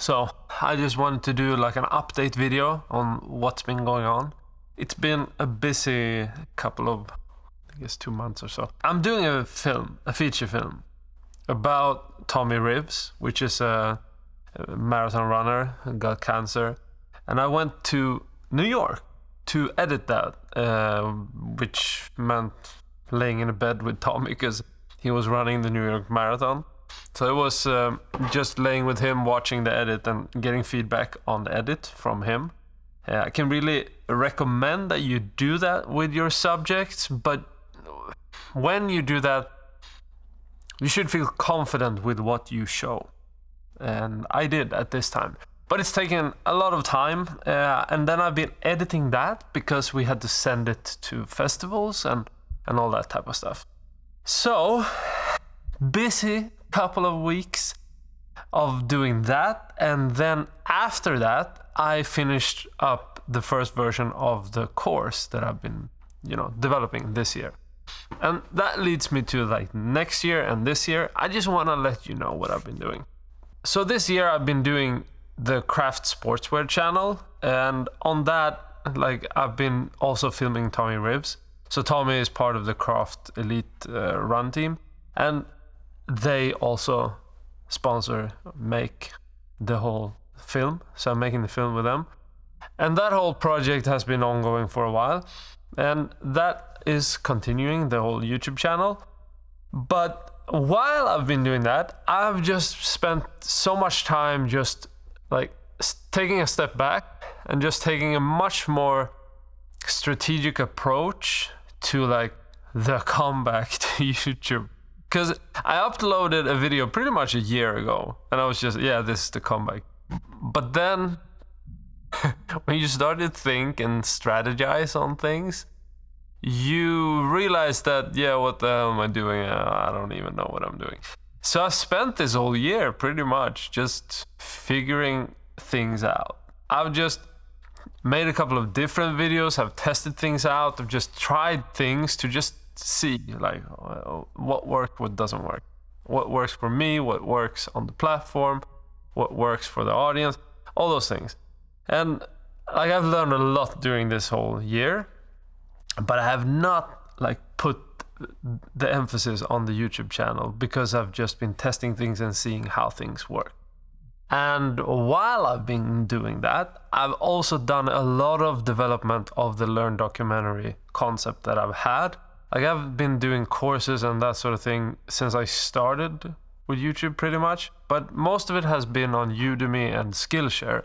So I just wanted to do like an update video on what's been going on. It's been a busy couple of, I guess, 2 months or so. I'm doing a feature film about Tommy Rivs, which is a marathon runner who got cancer. And I went to New York to edit that, which meant laying in a bed with Tommy because he was running the New York Marathon. So it was just laying with him, watching the edit and getting feedback on the edit from him. I can really recommend that you do that with your subjects, but when you do that, you should feel confident with what you show. And I did at this time. But it's taken a lot of time, and then I've been editing that because we had to send it to festivals and all that type of stuff. So, busy couple of weeks of doing that, and then after that, I finished up the first version of the course that I've been, developing this year. And that leads me to like next year and this year. I just want to let you know what I've been doing. So this year I've been doing the Craft Sportswear channel, and on that, like, I've been also filming Tommy Rivs. So Tommy is part of the Craft Elite run team, and they also make the whole film. So I'm making the film with them, and that whole project has been ongoing for a while, and that is continuing the whole YouTube channel. But while I've been doing that, I've just spent so much time just like taking a step back and just taking a much more strategic approach to like the comeback to YouTube. Because I uploaded a video pretty much a year ago and I was just, this is the comeback. But then when you start to think and strategize on things, you realize that, what the hell am I doing? I don't even know what I'm doing. So I spent this whole year pretty much just figuring things out. I've just made a couple of different videos. I've tested things out. I've just tried things to just see like what works, what doesn't work. What works for me, what works on the platform, what works for the audience, all those things. And like I've learned a lot during this whole year, but I have not like put the emphasis on the YouTube channel because I've just been testing things and seeing how things work. And while I've been doing that, I've also done a lot of development of the Learn documentary concept that I've had. Like I've been doing courses and that sort of thing since I started with YouTube pretty much, but most of it has been on Udemy and Skillshare.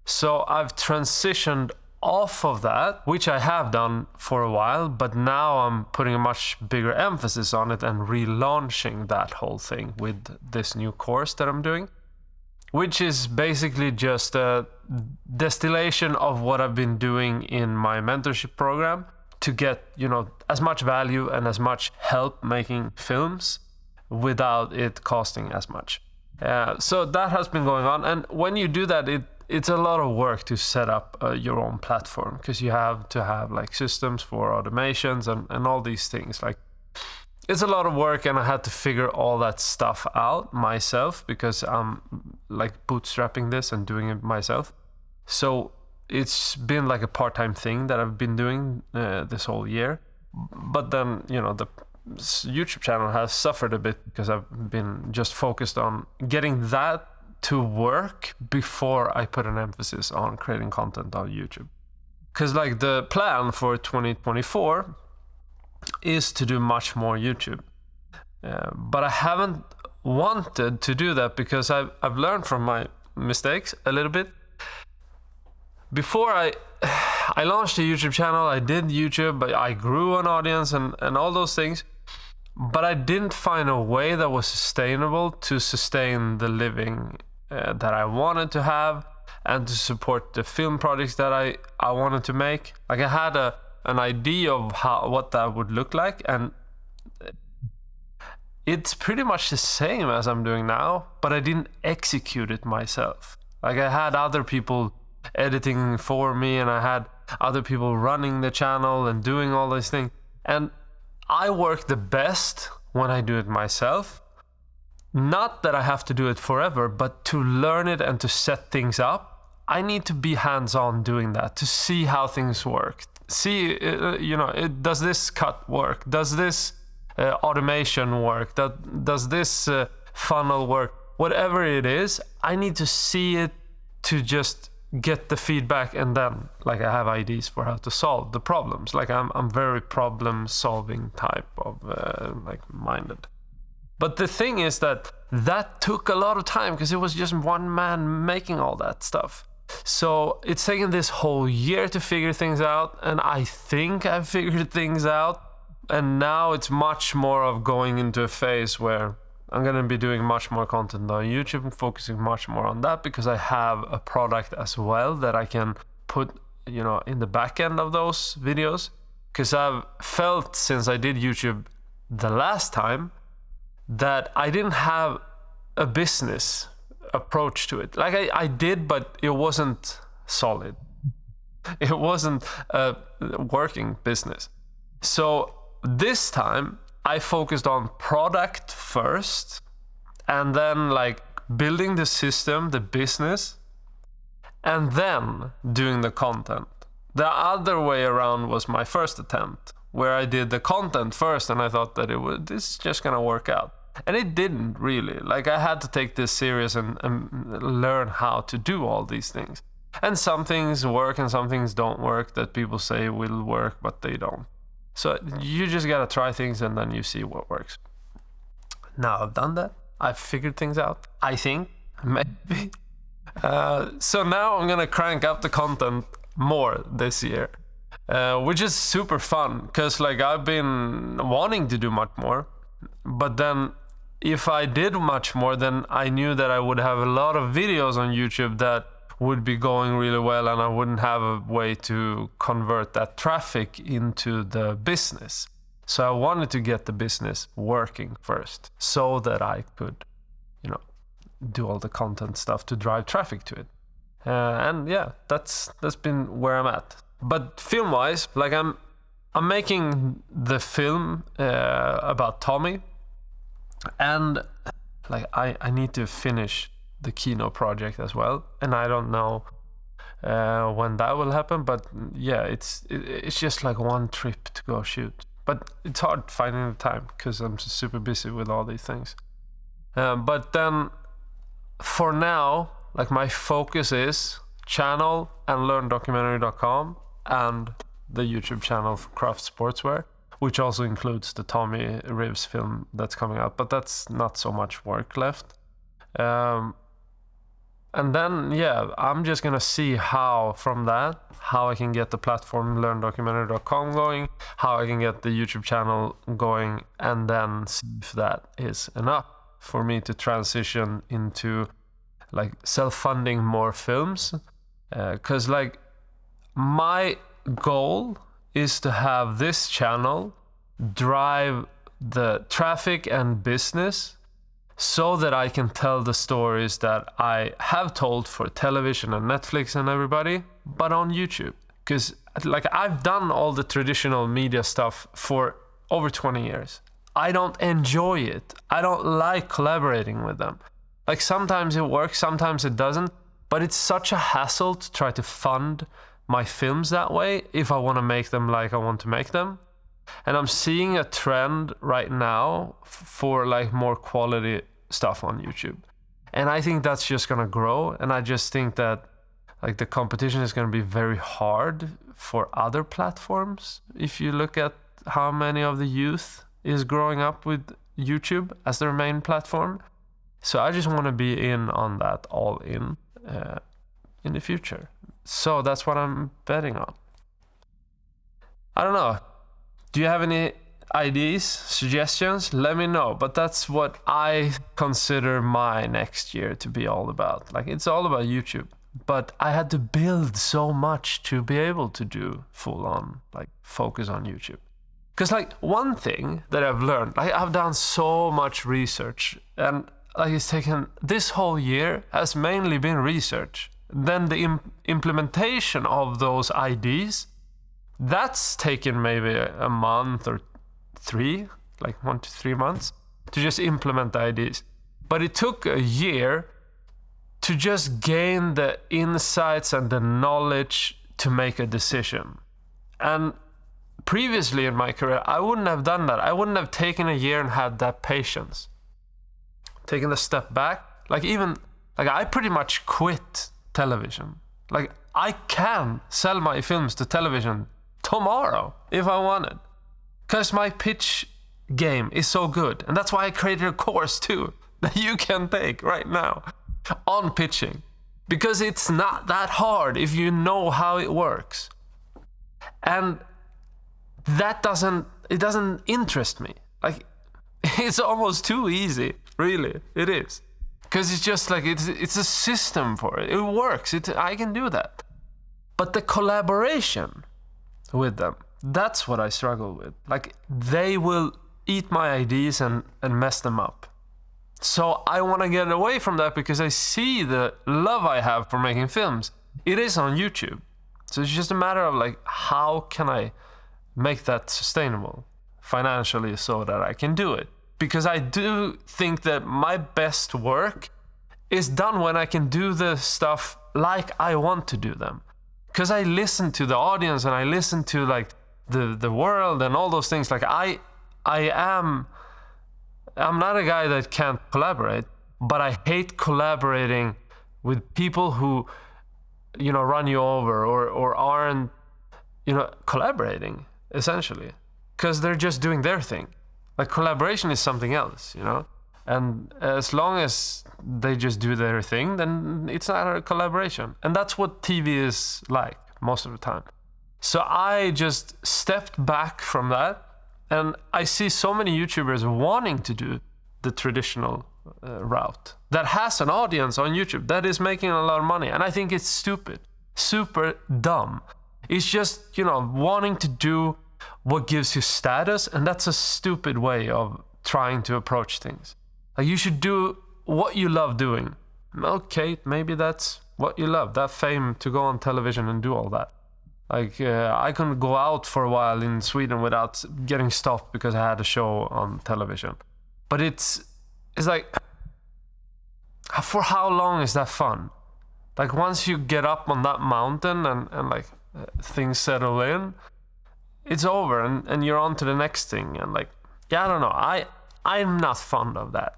So I've transitioned off of that, which I have done for a while, but now I'm putting a much bigger emphasis on it and relaunching that whole thing with this new course that I'm doing, which is basically just a distillation of what I've been doing in my mentorship program to get, as much value and as much help making films without it costing as much. So that has been going on. And when you do that, it's a lot of work to set up your own platform because you have to have like systems for automations and all these things. Like it's a lot of work, and I had to figure all that stuff out myself because I'm like bootstrapping this and doing it myself. So it's been like a part-time thing that I've been doing this whole year. But then, the YouTube channel has suffered a bit because I've been just focused on getting that to work before I put an emphasis on creating content on YouTube. Because like the plan for 2024 is to do much more YouTube. But I haven't wanted to do that because I've learned from my mistakes a little bit. Before I launched a YouTube channel, I did YouTube, but I grew an audience and all those things. But I didn't find a way that was sustainable to sustain the living that I wanted to have and to support the film projects that I wanted to make. Like I had an idea of what that would look like, and it's pretty much the same as I'm doing now, but I didn't execute it myself. Like I had other people editing for me, and I had other people running the channel and doing all these things. And I work the best when I do it myself. not that I have to do it forever, but to learn it and to set things up, I need to be hands-on doing that, to see how things work. See, does this cut work? Does this automation work? Does this funnel work? Whatever it is, I need to see it to just get the feedback, and then like I have ideas for how to solve the problems. Like I'm very problem-solving type of minded. But the thing is that took a lot of time because it was just one man making all that stuff. So it's taken this whole year to figure things out, and I think I've figured things out. And now it's much more of going into a phase where I'm going to be doing much more content on YouTube and focusing much more on that, because I have a product as well that I can put, in the back end of those videos. Because I've felt since I did YouTube the last time that I didn't have a business approach to it. Like I did, but it wasn't solid. It wasn't a working business. So this time I focused on product first, and then like building the system, the business, and then doing the content. The other way around was my first attempt, where I did the content first and I thought that this is just gonna work out. And it didn't really. Like I had to take this serious and learn how to do all these things. And some things work and some things don't work that people say will work, but they don't. So you just gotta try things and then you see what works. Now I've done that. I've figured things out. I think, maybe. So now I'm gonna crank up the content more this year, which is super fun because like I've been wanting to do much more. But then if I did much more, then I knew that I would have a lot of videos on YouTube that would be going really well, and I wouldn't have a way to convert that traffic into the business. So I wanted to get the business working first so that I could, do all the content stuff to drive traffic to it. And yeah, that's been where I'm at. But film-wise, like I'm making the film about Tommy, and like I need to finish the Kino project as well, and I don't know when that will happen, but yeah, it's just like one trip to go shoot. But it's hard finding the time because I'm super busy with all these things. But then for now, like my focus is channel and learndocumentary.com and the YouTube channel for Craft Sportswear, which also includes the Tommy Ribs film that's coming out, but that's not so much work left. And then, yeah, I'm just gonna see how I can get the platform learndocumentary.com going, how I can get the YouTube channel going, and then see if that is enough for me to transition into like self-funding more films. 'Cause like my goal is to have this channel drive the traffic and business so that I can tell the stories that I have told for television and Netflix and everybody, but on YouTube. Because like I've done all the traditional media stuff for over 20 years. I don't enjoy it. I don't like collaborating with them. Like sometimes it works, sometimes it doesn't, but it's such a hassle to try to fund my films that way if I want to make them like I want to make them. And I'm seeing a trend right now for like more quality stuff on YouTube. And I think that's just going to grow. And I just think that like the competition is going to be very hard for other platforms. If you look at how many of the youth is growing up with YouTube as their main platform. So I just want to be in on that all in the future. So that's what I'm betting on. I don't know. Do you have any ideas, suggestions? Let me know. But that's what I consider my next year to be all about. Like it's all about YouTube. But I had to build so much to be able to do full on, like focus on YouTube. Because like one thing that I've learned, like I've done so much research, and like it's taken this whole year has mainly been research. Then the implementation of those ideas, that's taken maybe a month or 3, like 1 to 3 months to just implement the ideas. But it took a year to just gain the insights and the knowledge to make a decision. And previously in my career, I wouldn't have done that. I wouldn't have taken a year and had that patience. Taken a step back. I pretty much quit television. Like, I can sell my films to television tomorrow if I wanted. Because my pitch game is so good. And that's why I created a course too that you can take right now on pitching. Because it's not that hard if you know how it works. And that doesn't interest me. Like, it's almost too easy, really. It is. Because it's just like, it's a system for it. It works. I can do that. But the collaboration with them, that's what I struggle with. Like, they will eat my ideas and mess them up. So I want to get away from that because I see the love I have for making films. It is on YouTube. So it's just a matter of like, how can I make that sustainable financially so that I can do it? Because I do think that my best work is done when I can do the stuff like I want to do them. Because I listen to the audience and I listen to like the world and all those things. Like I'm not a guy that can't collaborate, but I hate collaborating with people who, run you over or aren't, collaborating essentially, because they're just doing their thing. Like, collaboration is something else, and as long as they just do their thing, then it's not a collaboration. And that's what TV is like most of the time. So I just stepped back from that, and I see so many YouTubers wanting to do the traditional route that has an audience on YouTube that is making a lot of money. And I think it's stupid, super dumb. It's just, wanting to do what gives you status, and that's a stupid way of trying to approach things. Like, you should do what you love doing. Okay, maybe that's what you love, that fame to go on television and do all that. Like, I couldn't go out for a while in Sweden without getting stopped because I had a show on television. But it's like, for how long is that fun? Like, once you get up on that mountain and things settle in, it's over and you're on to the next thing. And like, I don't know. I'm not fond of that.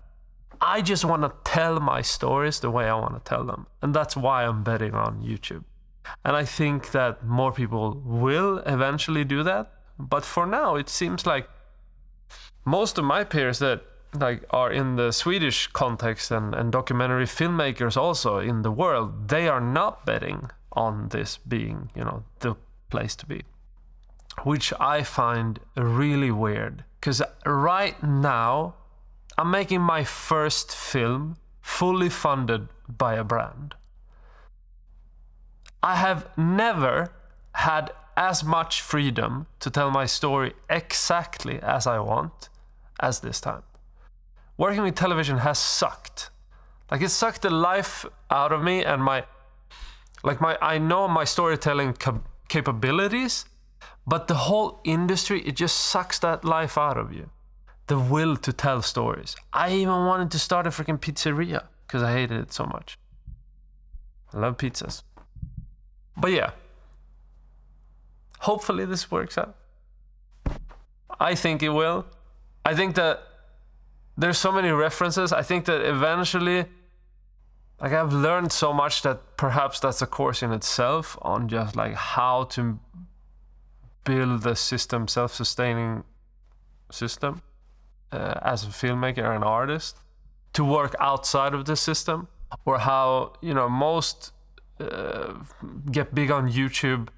I just want to tell my stories the way I want to tell them. And that's why I'm betting on YouTube. And I think that more people will eventually do that. But for now, it seems like most of my peers that are in the Swedish context and documentary filmmakers also in the world, they are not betting on this being, the place to be. Which I find really weird. Because right now, I'm making my first film fully funded by a brand. I have never had as much freedom to tell my story exactly as I want as this time. Working with television has sucked. Like, it sucked the life out of me and I know my storytelling capabilities, but the whole industry, it just sucks that life out of you. The will to tell stories. I even wanted to start a freaking pizzeria because I hated it so much. I love pizzas. But yeah, hopefully this works out. I think it will. I think that there's so many references. I think that eventually, I've learned so much that perhaps that's a course in itself on just how to build a system, self-sustaining system as a filmmaker and artist to work outside of the system, or how most get big on YouTube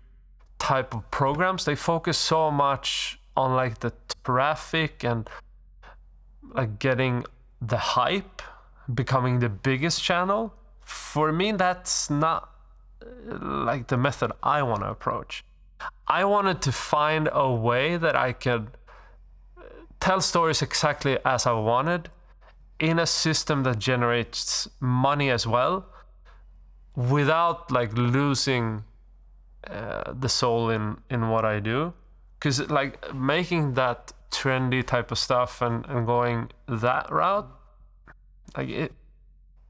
type of programs. They focus so much on the traffic and getting the hype, becoming the biggest channel. For me, that's not the method I want to approach. I wanted to find a way that I could tell stories exactly as I wanted in a system that generates money as well, without losing the soul in what I do. Because making that trendy type of stuff and going that route, like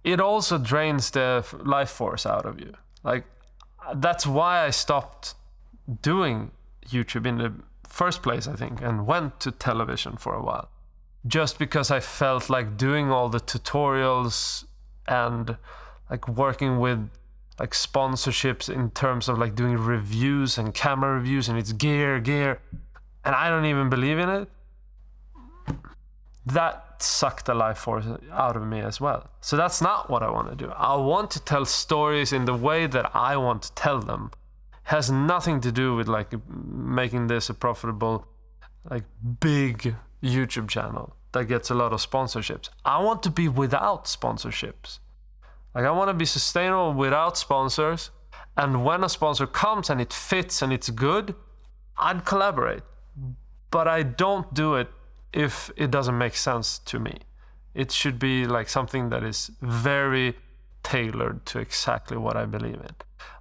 it also drains the life force out of you. Like, that's why I stopped doing YouTube in the first place, I think, and went to television for a while. Just because I felt like doing all the tutorials and like working with like sponsorships in terms of like doing reviews and camera reviews, and it's gear, and I don't even believe in it. That sucked the life force out of me as well. So that's not what I want to do. I want to tell stories in the way that I want to tell them. It has nothing to do with like making this a profitable, like big YouTube channel that gets a lot of sponsorships. I want to be without sponsorships. Like, I want to be sustainable without sponsors. And when a sponsor comes and it fits and it's good, I'd collaborate. But I don't do it if it doesn't make sense to me. It should be like something that is very tailored to exactly what I believe in.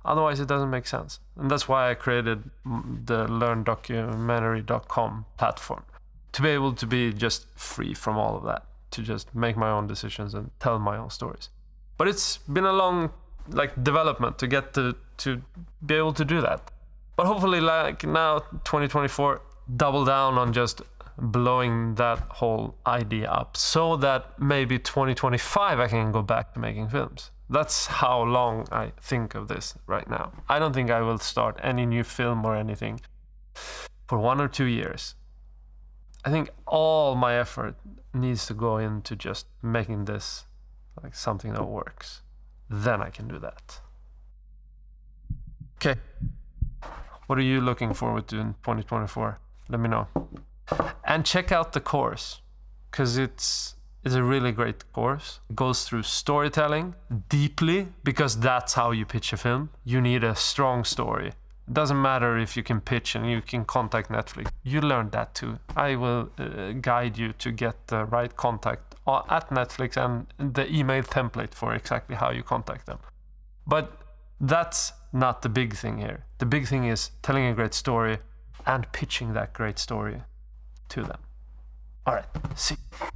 Otherwise, it doesn't make sense. And that's why I created the learndocumentary.com platform, to be able to be just free from all of that, to just make my own decisions and tell my own stories. But it's been a long like development to get to be able to do that. But hopefully, like now, 2024, double down on just blowing that whole idea up, so that maybe 2025 I can go back to making films. That's how long I think of this right now. I don't think I will start any new film or anything for 1 or 2 years. I think all my effort needs to go into just making this like something that works. Then I can do that. Okay. What are you looking forward to in 2024? Let me know. And check out the course, because it's a really great course. It goes through storytelling deeply, because that's how you pitch a film. You need a strong story. It doesn't matter if you can pitch and you can contact Netflix. You learned that too. I will guide you to get the right contact at Netflix and the email template for exactly how you contact them. But that's not the big thing here. The big thing is telling a great story and pitching that great story to them. All right, see you.